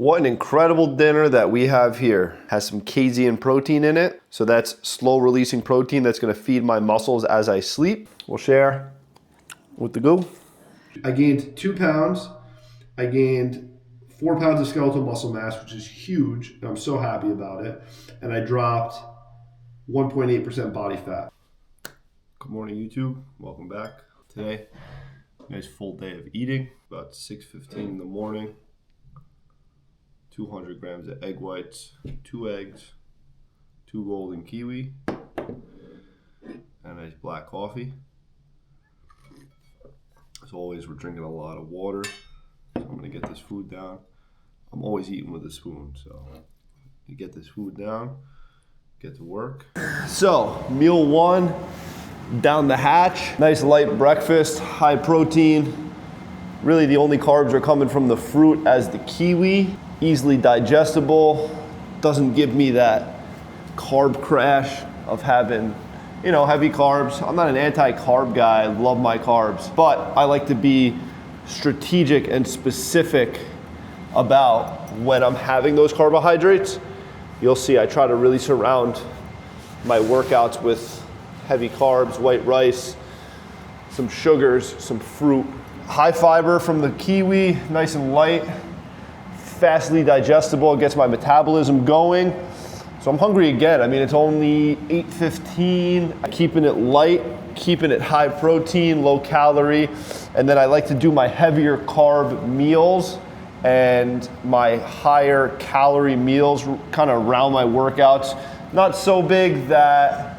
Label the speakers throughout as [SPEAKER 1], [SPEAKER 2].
[SPEAKER 1] What an incredible dinner that we have here. Has some casein protein in it. So that's slow releasing protein that's gonna feed my muscles as I sleep. We'll share with the goo. I gained 2 pounds. I gained 4 pounds of skeletal muscle mass, which is huge. And I'm so happy about it. And I dropped 1.8% body fat. Good morning, YouTube. Welcome back. Today, nice full day of eating. About 6:15 in the morning. 200 grams of egg whites, 2 eggs, 2 golden kiwi, and a nice black coffee. As always, we're drinking a lot of water. So I'm gonna get this food down. I'm always eating with a spoon, so you get this food down, get to work. So, meal 1, down the hatch. Nice light breakfast, high protein. Really the only carbs are coming from the fruit as the kiwi. Easily digestible, doesn't give me that carb crash of having, heavy carbs. I'm not an anti-carb guy, I love my carbs, but I like to be strategic and specific about when I'm having those carbohydrates. You'll see I try to really surround my workouts with heavy carbs, white rice, some sugars, some fruit. High fiber from the kiwi, nice and light. Fastly digestible, it gets my metabolism going. So I'm hungry again. I mean, it's only 8:15. Keeping it light, keeping it high protein, low calorie. And then I like to do my heavier carb meals and my higher calorie meals kind of around my workouts. Not so big that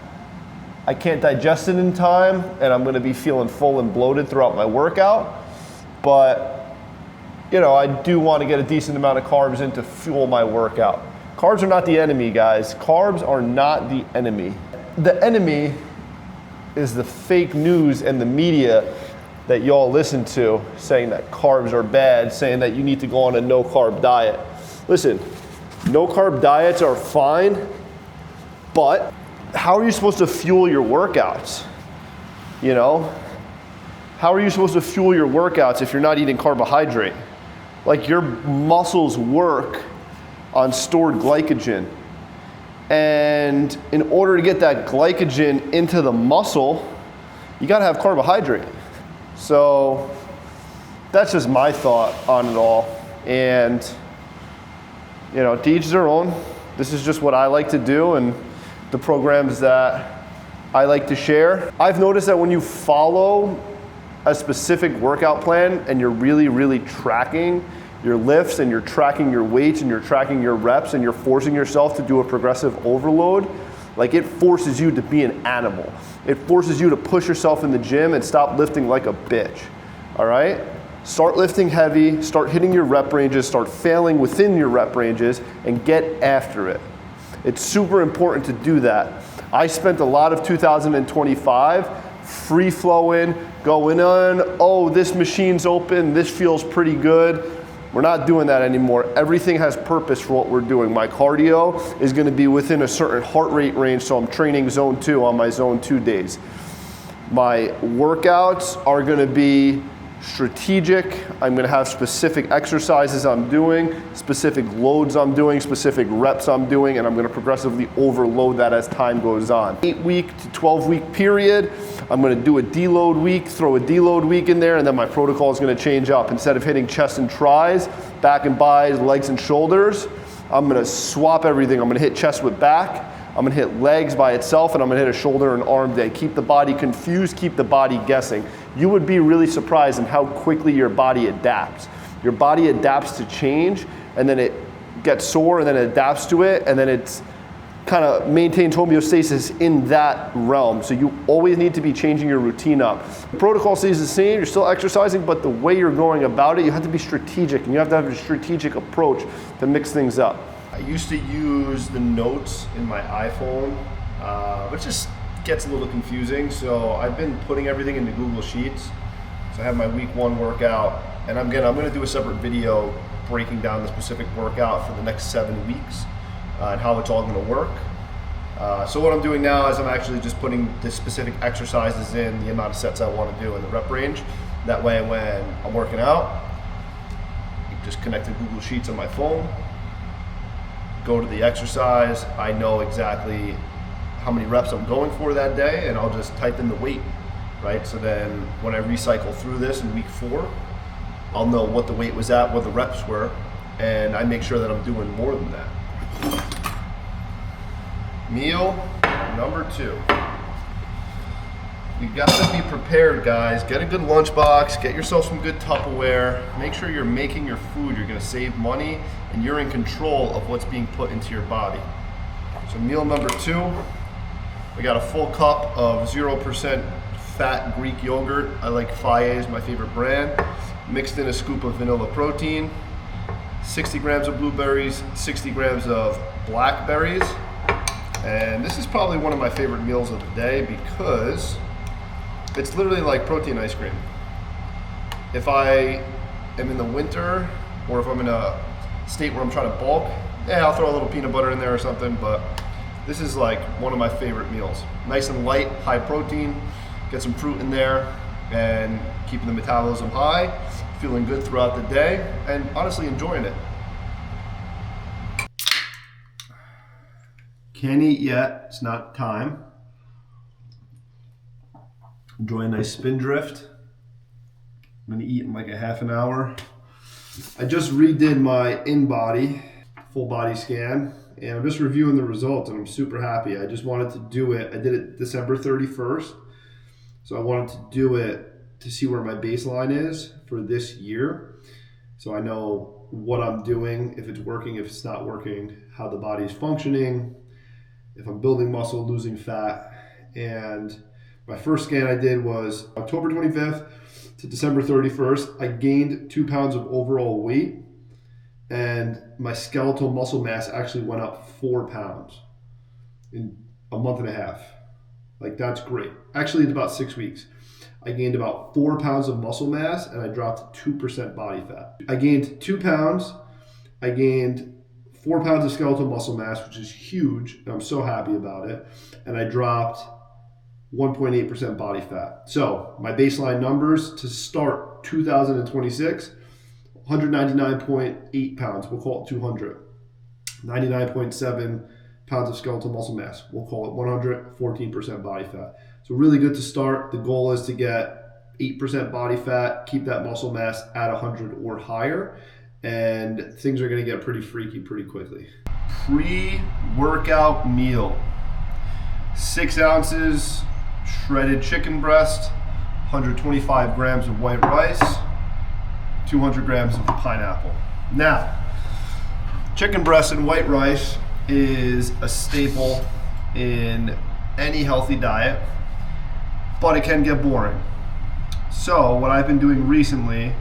[SPEAKER 1] I can't digest it in time and I'm gonna be feeling full and bloated throughout my workout. But I do want to get a decent amount of carbs in to fuel my workout. Carbs are not the enemy, guys. Carbs are not the enemy. The enemy is the fake news and the media that y'all listen to saying that carbs are bad, saying that you need to go on a no carb diet. Listen, no carb diets are fine, but how are you supposed to fuel your workouts? How are you supposed to fuel your workouts if you're not eating carbohydrate? Like, your muscles work on stored glycogen. And in order to get that glycogen into the muscle, you gotta have carbohydrate. So that's just my thought on it all. And, to each their own. This is just what I like to do and the programs that I like to share. I've noticed that when you follow a specific workout plan and you're really, really tracking your lifts and you're tracking your weights and you're tracking your reps and you're forcing yourself to do a progressive overload, like, it forces you to be an animal. It forces you to push yourself in the gym and stop lifting like a bitch, all right? Start lifting heavy, start hitting your rep ranges, start failing within your rep ranges, and get after it. It's super important to do that. I spent a lot of 2025 free flowing, going on, oh, this machine's open, this feels pretty good. We're not doing that anymore. Everything has purpose for what we're doing. My cardio is gonna be within a certain heart rate range, so I'm training zone 2 on my zone 2 days. My workouts are gonna be strategic. I'm gonna have specific exercises I'm doing, specific loads I'm doing, specific reps I'm doing, and I'm gonna progressively overload that as time goes on. 8-week to 12-week period, I'm gonna do a deload week, throw a deload week in there, and then my protocol is gonna change up. Instead of hitting chest and tris, back and bis, legs and shoulders, I'm gonna swap everything. I'm gonna hit chest with back, I'm gonna hit legs by itself, and I'm gonna hit a shoulder and arm day. Keep the body confused, keep the body guessing. You would be really surprised in how quickly your body adapts. Your body adapts to change, and then it gets sore, and then it adapts to it, and then it's kind of maintains homeostasis in that realm. So you always need to be changing your routine up. The protocol stays the same, you're still exercising, but the way you're going about it, you have to be strategic, and you have to have a strategic approach to mix things up. I used to use the notes in my iPhone, which just gets a little confusing. So I've been putting everything into Google Sheets. So I have my week 1 workout, and I'm gonna do a separate video breaking down the specific workout for the next 7 weeks and how it's all gonna work. So what I'm doing now is I'm actually just putting the specific exercises in, the amount of sets I want to do in the rep range. That way when I'm working out, just connect to Google Sheets on my phone, go to the exercise. I know exactly how many reps I'm going for that day, and I'll just type in the weight, right? So then when I recycle through this in week 4, I'll know what the weight was at, what the reps were, and I make sure that I'm doing more than that. Meal number 2. You gotta be prepared, guys. Get a good lunchbox, get yourself some good Tupperware, make sure you're making your food, you're gonna save money, and you're in control of what's being put into your body. So meal number 2, we got a full cup of 0% fat Greek yogurt. I like Faye, is my favorite brand. Mixed in a scoop of vanilla protein, 60 grams of blueberries, 60 grams of blackberries. And this is probably one of my favorite meals of the day because it's literally like protein ice cream. If I am in the winter, or if I'm in a state where I'm trying to bulk, yeah, I'll throw a little peanut butter in there or something, but this is like one of my favorite meals. Nice and light, high protein, get some fruit in there, and keeping the metabolism high, feeling good throughout the day, and honestly enjoying it. Can't eat yet, it's not time. Enjoy a nice spin drift. I'm gonna eat in like a half an hour. I just redid my in-body, full body scan, and I'm just reviewing the results, and I'm super happy. I just wanted to do it. I did it December 31st, so I wanted to do it to see where my baseline is for this year, so I know what I'm doing, if it's working, if it's not working, how the body's functioning, if I'm building muscle, losing fat. And my first scan I did was October 25th to December 31st. I gained 2 pounds of overall weight, and my skeletal muscle mass actually went up 4 pounds in a month and a half. Like, that's great. Actually, it's about 6 weeks. I gained about 4 pounds of muscle mass, and I dropped 2% body fat. I gained 2 pounds. I gained 4 pounds of skeletal muscle mass, which is huge, and I'm so happy about it. And I dropped 1.8% body fat. So my baseline numbers to start 2026, 199.8 pounds, we'll call it 200. 99.7 pounds of skeletal muscle mass, we'll call it 100, 14% body fat. So really good to start. The goal is to get 8% body fat, keep that muscle mass at 100 or higher, and things are gonna get pretty freaky pretty quickly. Pre-workout meal. 6 ounces shredded chicken breast, 125 grams of white rice, 200 grams of pineapple. Now, chicken breast and white rice is a staple in any healthy diet, but it can get boring. So what I've been doing recently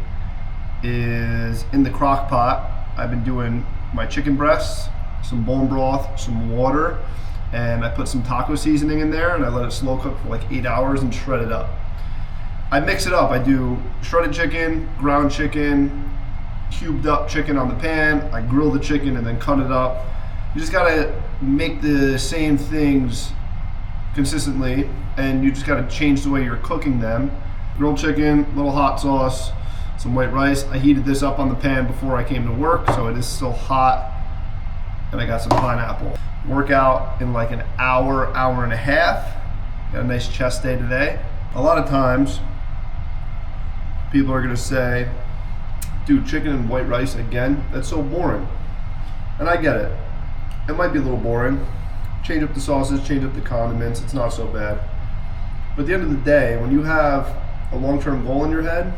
[SPEAKER 1] is in the crock pot, I've been doing my chicken breasts, some bone broth, some water, and I put some taco seasoning in there, and I let it slow cook for like 8 hours and shred it up. I mix it up. I do shredded chicken, ground chicken, cubed up chicken on the pan. I grill the chicken and then cut it up. You just gotta make the same things consistently, and you just gotta change the way you're cooking them. Grilled chicken, little hot sauce, some white rice. I heated this up on the pan before I came to work, so it is still hot. And I got some pineapple. Workout in like an hour, hour and a half. Got a nice chest day today. A lot of times, people are gonna say, dude, chicken and white rice again? That's so boring. And I get it. It might be a little boring. Change up the sauces, change up the condiments, it's not so bad. But at the end of the day, when you have a long-term goal in your head,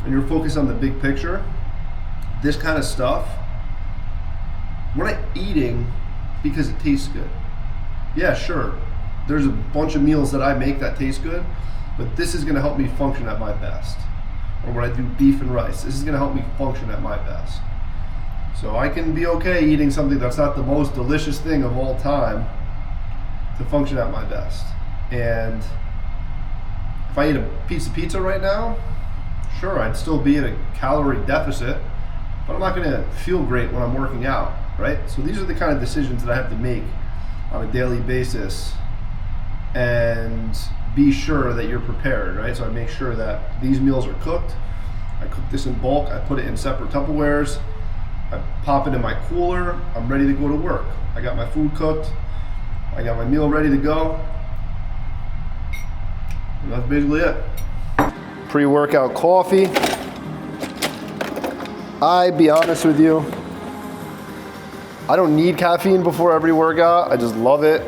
[SPEAKER 1] and you're focused on the big picture, this kind of stuff, we're not eating because it tastes good. Yeah, sure, there's a bunch of meals that I make that taste good, but this is gonna help me function at my best. Or when I do beef and rice, this is gonna help me function at my best. So I can be okay eating something that's not the most delicious thing of all time to function at my best. And if I eat a piece of pizza right now, sure, I'd still be in a calorie deficit, but I'm not gonna feel great when I'm working out, right? So these are the kind of decisions that I have to make on a daily basis and be sure that you're prepared, right? So I make sure that these meals are cooked, I cook this in bulk. I put it in separate Tupperwares. I pop it in my cooler. I'm ready to go to work. I got my food cooked. I got my meal ready to go. And that's basically it. Pre-workout coffee. I be honest with you, I don't need caffeine before every workout. I just love it.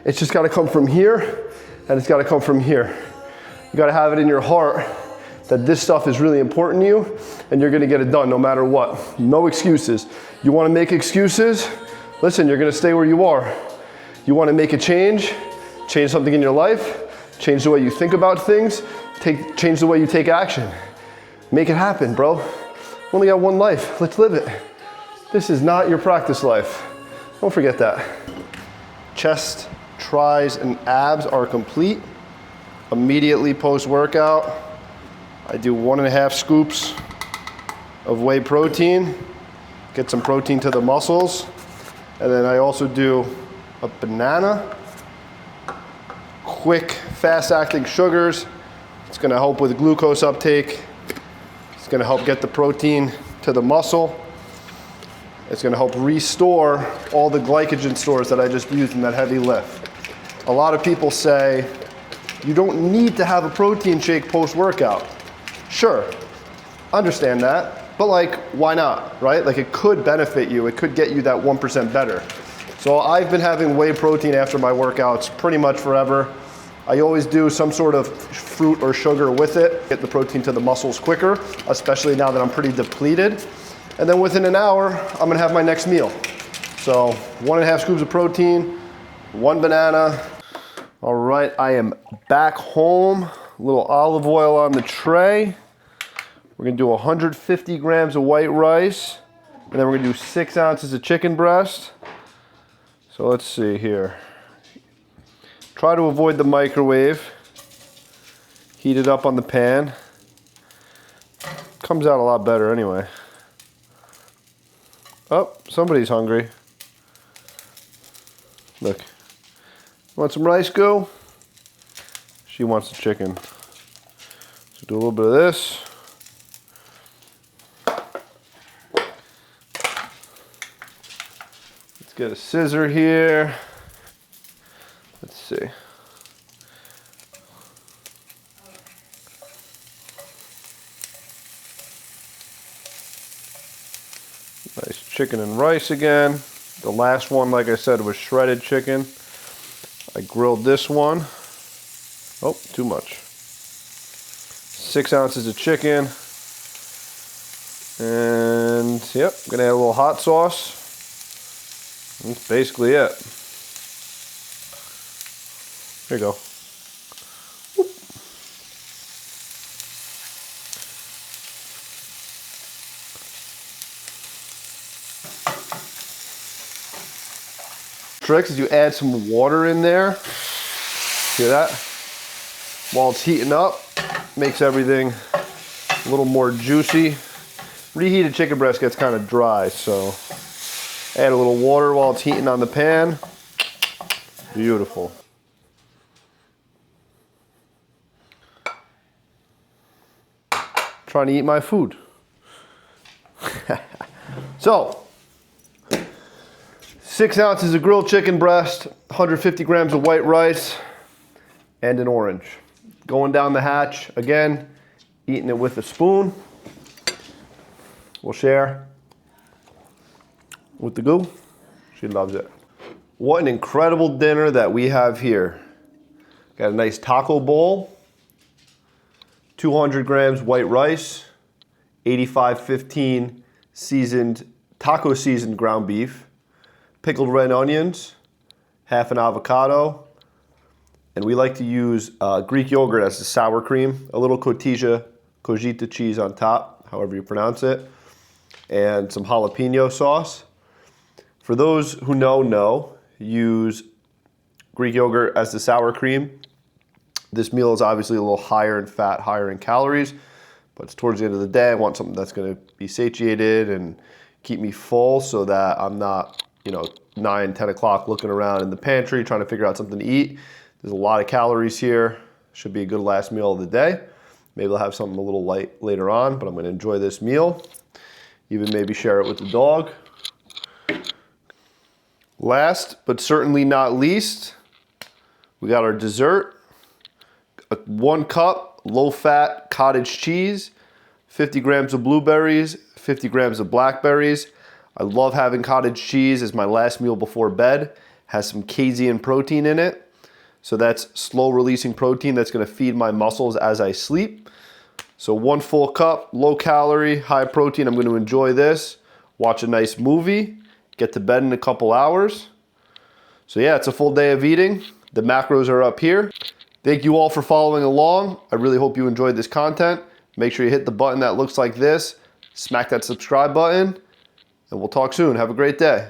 [SPEAKER 1] It's just got to come from here, and it's got to come from here. You got to have it in your heart that this stuff is really important to you, and you're going to get it done no matter what. No excuses. You want to make excuses? Listen, you're going to stay where you are. You want to make a change something in your life, change the way you think about things, change the way you take action. Make it happen, bro. We only got one life. Let's live it. This is not your practice life. Don't forget that. Chest, tris, and abs are complete. Immediately post-workout, I do 1.5 scoops of whey protein, get some protein to the muscles, and then I also do a banana, quick, fast-acting sugars. It's gonna help with glucose uptake. It's gonna help get the protein to the muscle. It's gonna help restore all the glycogen stores that I just used in that heavy lift. A lot of people say, you don't need to have a protein shake post-workout. Sure, understand that, but like, why not, right? Like, it could benefit you. It could get you that 1% better. So I've been having whey protein after my workouts pretty much forever. I always do some sort of fruit or sugar with it, get the protein to the muscles quicker, especially now that I'm pretty depleted. And then within an hour, I'm gonna have my next meal. So 1.5 scoops of protein, 1 banana. All right, I am back home. A little olive oil on the tray. We're gonna do 150 grams of white rice, and then we're gonna do 6 ounces of chicken breast. So let's see here. Try to avoid the microwave. Heat it up on the pan. Comes out a lot better anyway. Oh, somebody's hungry. Look. Want some rice, go? She wants the chicken. So do a little bit of this. Let's get a scissor here. Let's see. Nice chicken and rice again. The last one, like I said, was shredded chicken. I grilled this one. Oh, too much. 6 ounces of chicken. And yep, gonna add a little hot sauce. That's basically it. There you go. Whoop. Trick is you add some water in there. See that? While it's heating up, makes everything a little more juicy. Reheated chicken breast gets kind of dry, so add a little water while it's heating on the pan. Beautiful. Trying to eat my food. So, 6 ounces of grilled chicken breast, 150 grams of white rice, and an orange. Going down the hatch, again, eating it with a spoon. We'll share with the goo. She loves it. What an incredible dinner that we have here. Got a nice taco bowl, 200 grams white rice, 85-15 seasoned, taco seasoned ground beef, pickled red onions, half an avocado, and we like to use Greek yogurt as the sour cream, a little cotija cheese on top, however you pronounce it, and some jalapeno sauce. For those who know, use Greek yogurt as the sour cream. This meal is obviously a little higher in fat, higher in calories, but it's towards the end of the day. I want something that's going to be satiated and keep me full so that I'm not, 9, 10 o'clock looking around in the pantry trying to figure out something to eat. There's a lot of calories here. Should be a good last meal of the day. Maybe I'll have something a little light later on, but I'm going to enjoy this meal. Even maybe share it with the dog. Last, but certainly not least, we got our dessert. 1 cup low-fat cottage cheese, 50 grams of blueberries, 50 grams of blackberries. I love having cottage cheese as my last meal before bed. Has some casein protein in it. So that's slow-releasing protein that's going to feed my muscles as I sleep. So 1 full cup, low calorie, high protein. I'm going to enjoy this, watch a nice movie, get to bed in a couple hours. So yeah, it's a full day of eating. The macros are up here. Thank you all for following along. I really hope you enjoyed this content. Make sure you hit the button that looks like this, smack that subscribe button, and we'll talk soon. Have a great day.